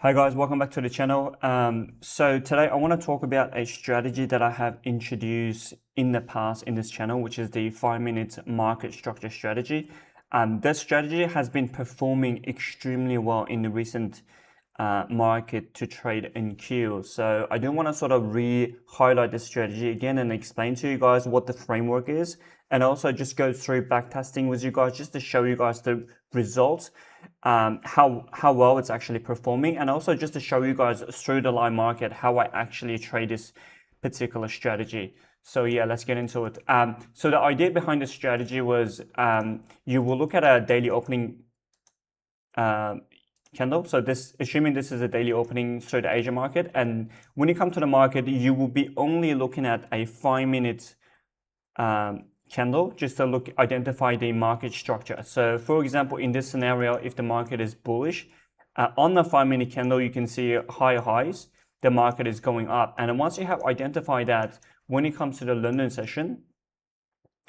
Hi guys, welcome back to the channel. So today I want to talk about a strategy that I have introduced in the past in this channel, which is the 5-minute market structure strategy. This strategy has been performing extremely well in the recent market to trade in Q. So I do want to sort of re-highlight this strategy again and explain to you guys what the framework is, and also just go through backtesting with you guys just to show you guys the results, how well it's actually performing, and also just to show you guys through the live market how I actually trade this particular strategy. So yeah, let's get into it. So the idea behind this strategy was you will look at a daily opening candle. So this, assuming this is a daily opening through the Asia market, and when you come to the market, you will be only looking at a 5-minute candle just to identify the market structure. So for example, in this scenario, if the market is bullish, on the 5-minute candle, you can see higher highs, the market is going up. And once you have identified that, when it comes to the London session,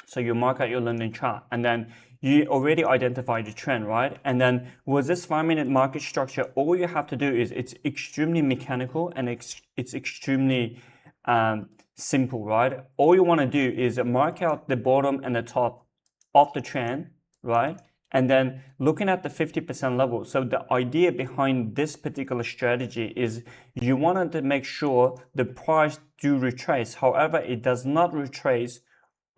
so you mark out your London chart, and then you already identified the trend, right? And then with this 5-minute market structure, all you have to do is it's extremely mechanical and it's extremely simple, right? All you want to do is mark out the bottom and the top of the trend, right? And then looking at the 50% level. So the idea behind this particular strategy is you wanted to make sure the price do retrace. However, it does not retrace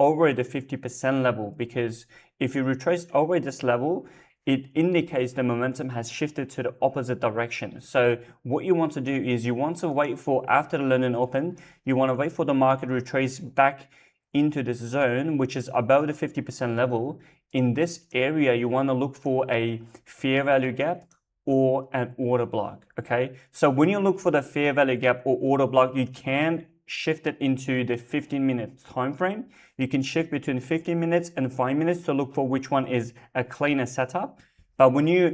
over the 50% level, because if you retrace over this level, it indicates the momentum has shifted to the opposite direction. So what you want to do is you want to wait for, after the London Open, you want to wait for the market to retrace back into this zone, which is above the 50% level. In this area, you want to look for a fair value gap or an order block, okay? So when you look for the fair value gap or order block, you can shift it into the 15-minute time frame. You can shift between 15 minutes and 5 minutes to look for which one is a cleaner setup. But when you're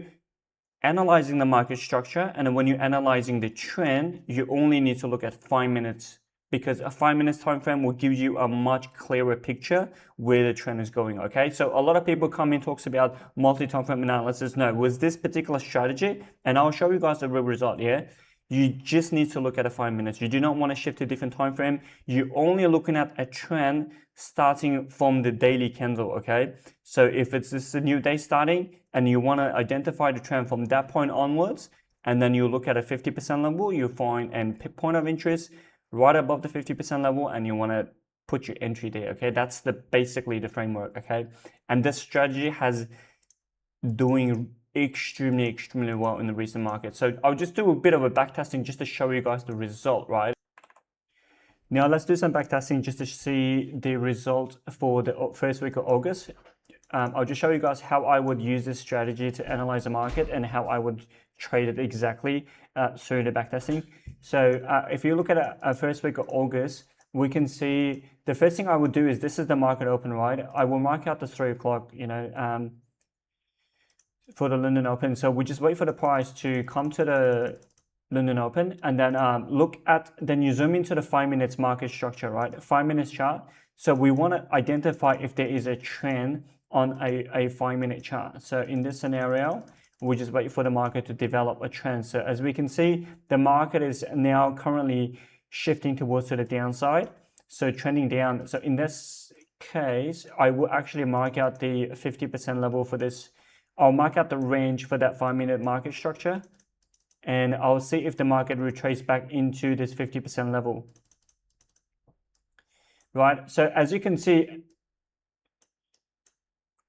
analyzing the market structure and when you're analyzing the trend, you only need to look at 5 minutes, because a 5 minutes time frame will give you a much clearer picture where the trend is going, okay? So a lot of people come in, talks about multi-time frame analysis. No, with this particular strategy, and I'll show you guys the real result here, you just need to look at a 5 minutes. You do not want to shift to a different time frame. You're only looking at a trend starting from the daily candle, okay? So if this is a new day starting and you want to identify the trend from that point onwards, and then you look at a 50% level, you find a point of interest right above the 50% level, and you want to put your entry there, okay? That's basically the framework, okay? And this strategy has doing extremely well in the recent market. So I'll just do a bit of a backtesting just to show you guys the result, right? Now let's do some backtesting just to see the result for the first week of August. I'll just show you guys how I would use this strategy to analyze the market and how I would trade it exactly through the backtesting. So if you look at a first week of August, we can see the first thing I would do is, this is the market open, right? I will mark out the 3 o'clock, for the London Open. So we just wait for the price to come to the London Open, and then then you zoom into the 5 minutes market structure, right? 5 minutes chart. So we want to identify if there is a trend on a 5-minute chart. So in this scenario, we just wait for the market to develop a trend. So as we can see, the market is now currently shifting towards the downside, so trending down. So in this case, I will actually mark out the 50% level for this. I'll mark out the range for that 5-minute market structure, and I'll see if the market retraces back into this 50% level, right? So as you can see,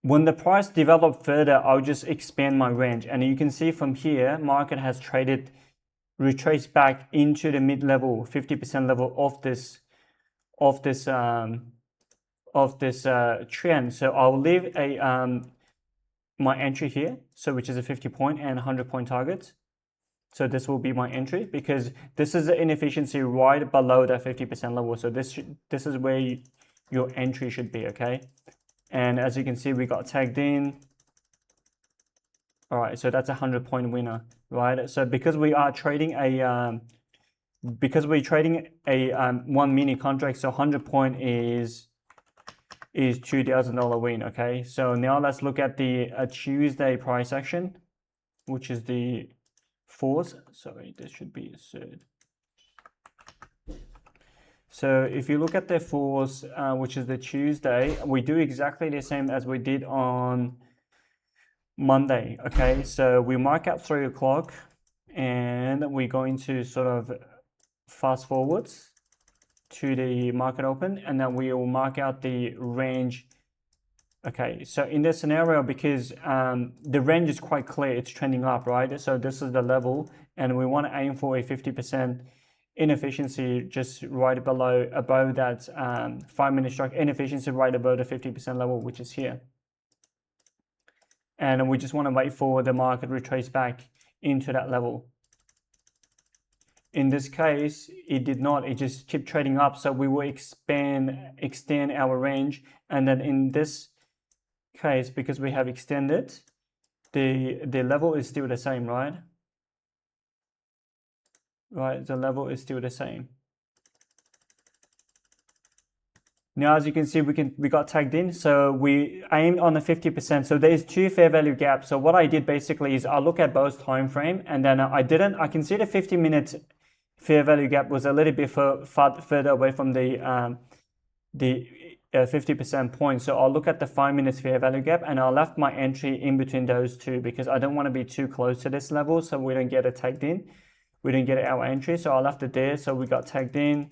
when the price develops further, I'll just expand my range, and you can see from here, market has retraced back into the mid-level, 50% level of this trend. So I'll leave my entry here, so which is a 50-point and 100-point targets. So this will be my entry, because this is the inefficiency right below that 50% level. So this is where your entry should be, okay? And as you can see, we got tagged in. All right, so that's a 100-point winner, right? So because we're trading a one mini contract, so 100-point is $2,000 win, okay? So now let's look at the Tuesday price action, which is the fours. Sorry, this should be a third. So if you look at the fours, which is the Tuesday, we do exactly the same as we did on Monday. Okay, so we mark out 3 o'clock and we're going to sort of fast forwards to the market open, and then we will mark out the range. Okay, so in this scenario, because the range is quite clear, it's trending up, right? So this is the level, and we want to aim for a 50% inefficiency just right below, above that 5-minute structure inefficiency, right above the 50% level, which is here. And we just want to wait for the market retrace back into that level. In this case, it did not, it just kept trading up. So we will extend our range. And then in this case, because we have extended, the level is still the same, right? Right, the level is still the same. Now, as you can see, we got tagged in, so we aimed on the 50%. So there's 2 fair value gaps. So what I did basically is I look at both time frame, and then I can see the 50-minute fair value gap was a little bit further away from the 50% point. So I'll look at the 5 minutes fair value gap, and I left my entry in between those two because I don't want to be too close to this level so we don't get it tagged in. We didn't get our entry, so I left it there. So we got tagged in,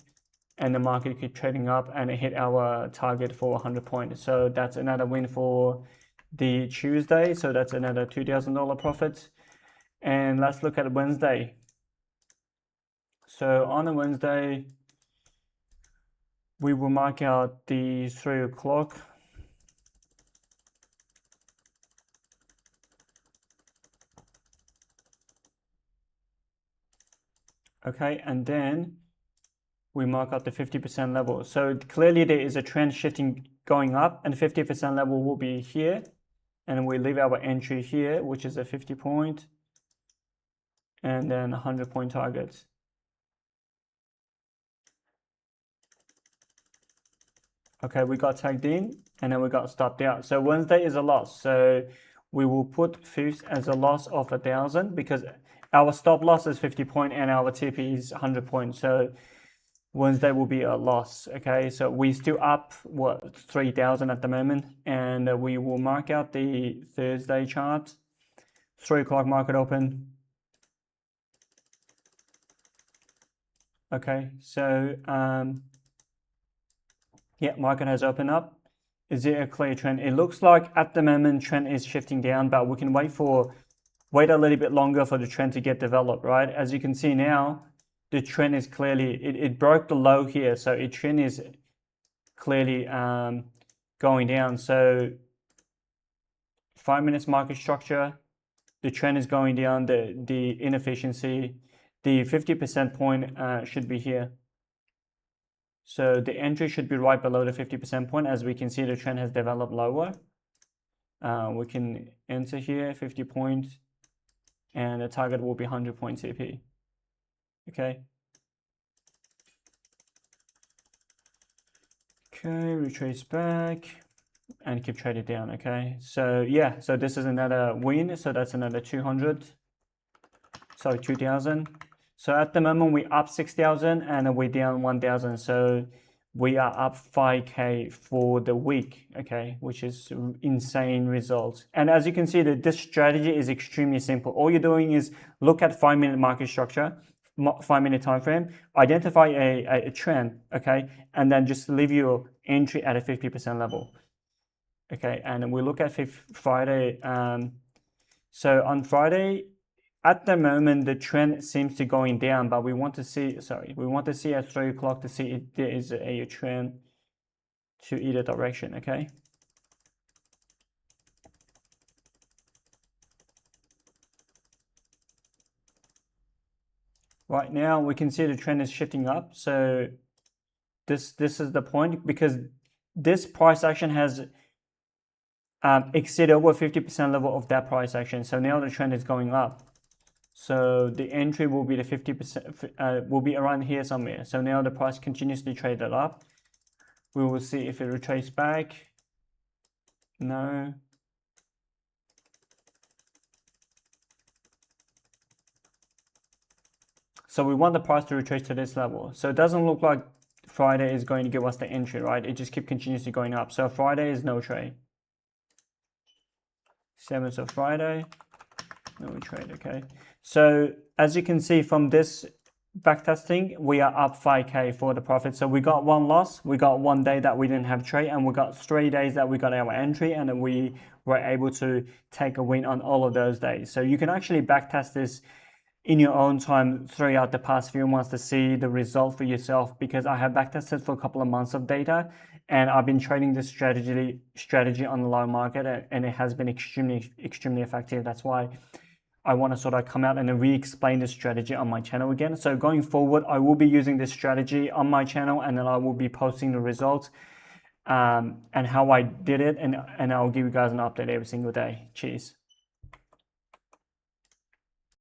and the market kept trading up, and it hit our target for 100 points. So that's another win for the Tuesday. So that's another $2,000 profit. And let's look at Wednesday. So on a Wednesday, we will mark out the 3 o'clock. Okay, and then we mark out the 50% level. So clearly there is a trend shifting going up, and 50% level will be here. And we leave our entry here, which is a 50 point, and then 100 point targets. Okay, we got tagged in, and then we got stopped out. So Wednesday is a loss. So we will put fifth as a loss of 1,000 because our stop loss is 50 point and our TP is 100 points. So Wednesday will be a loss. Okay, so we still up 3,000 at the moment, and we will mark out the Thursday chart. 3 o'clock market open. Okay, so yeah, market has opened up. Is there a clear trend? It looks like at the moment trend is shifting down, but we can wait a little bit longer for the trend to get developed, right? As you can see now, the trend is clearly, it broke the low here, so the trend is clearly going down. So 5 minutes market structure, the trend is going down, the inefficiency, the 50% point should be here. So the entry should be right below the 50% point. As we can see, the trend has developed lower. We can enter here 50 points, and the target will be 100 point TP. Okay. Okay, retrace back and keep trading down. Okay, so yeah, so this is another win. So that's another 2,000. So at the moment we up 6,000 and we're down 1,000. So we are up 5K for the week, okay, which is insane results. And as you can see, this strategy is extremely simple. All you're doing is look at 5 minute market structure, 5 minute time frame, identify a trend, okay, and then just leave your entry at a 50% level. Okay, and we look at Friday. So on Friday, at the moment, the trend seems to going down, but we want to see, at 3 o'clock to see if there is a trend to either direction, okay? Right now, we can see the trend is shifting up. So this is the point, because this price action has exceeded over 50% level of that price action. So now the trend is going up. So the entry will be the 50%, will be around here somewhere. So now the price continuously traded up. We will see if it retraces back. No. So we want the price to retrace to this level. So it doesn't look like Friday is going to give us the entry, right? It just keeps continuously going up. So Friday is no trade. 7th of Friday, no trade, okay? So as you can see from this backtesting, we are up 5K for the profit. So we got one loss, we got 1 day that we didn't have trade, and we got 3 days that we got our entry, and then we were able to take a win on all of those days. So you can actually backtest this in your own time throughout the past few months to see the result for yourself, because I have backtested for a couple of months of data, and I've been trading this strategy on the live market, and it has been extremely effective. That's why I want to sort of come out and re-explain this strategy on my channel again. So going forward, I will be using this strategy on my channel, and then I will be posting the results and how I did it, and I'll give you guys an update every single day. Cheers.